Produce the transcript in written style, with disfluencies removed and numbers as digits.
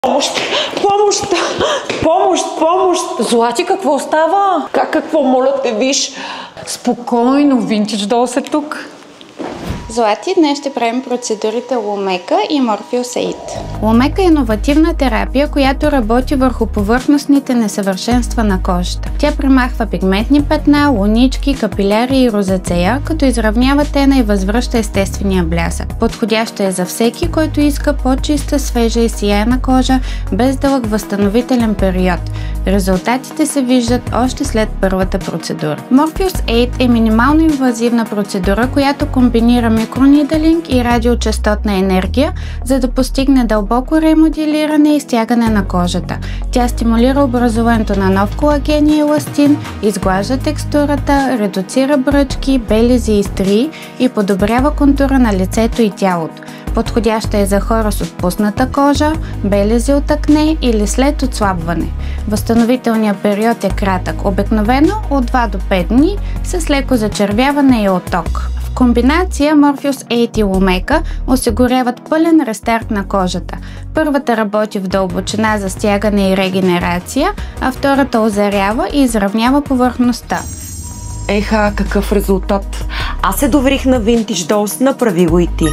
Помощ! Помощ! Помощ! Помощ! Злати, какво става? Какво, моля те, виж? Спокойно, Vintage Dolls е тук. Злати, днес ще правим процедурите Lumeka и Morpheus 8. Lumeka е иновативна терапия, която работи върху повърхностните несъвършенства на кожата. Тя премахва пигментни петна, лунички, капиляри и розацея, като изравнява тена и възвръща естествения блясък. Подходяща е за всеки, който иска по-чиста, свежа и сияйна кожа, без дълъг възстановителен период. Резултатите се виждат още след първата процедура. Morpheus 8 е минимално инвазивна процедура, която комбинира микронидалинг и радиочастотна енергия, за да постигне дълбоко ремоделиране и стягане на кожата. Тя стимулира образуването на нов колаген и еластин, изглажда текстурата, редуцира бръчки, белези и стрии и подобрява контура на лицето и тялото. Подходяща е за хора с отпусната кожа, белези от акне или след отслабване. Възстановителният период е кратък, обикновено от 2 до 5 дни, с леко зачервяване и отток. В комбинация Morpheus 8 и Lumeka осигуряват пълен рестарт на кожата. Първата работи в дълбочина за стягане и регенерация, а втората озарява и изравнява повърхността. Еха, какъв резултат! Аз се доверих на Vintage Dolls, направи го и ти.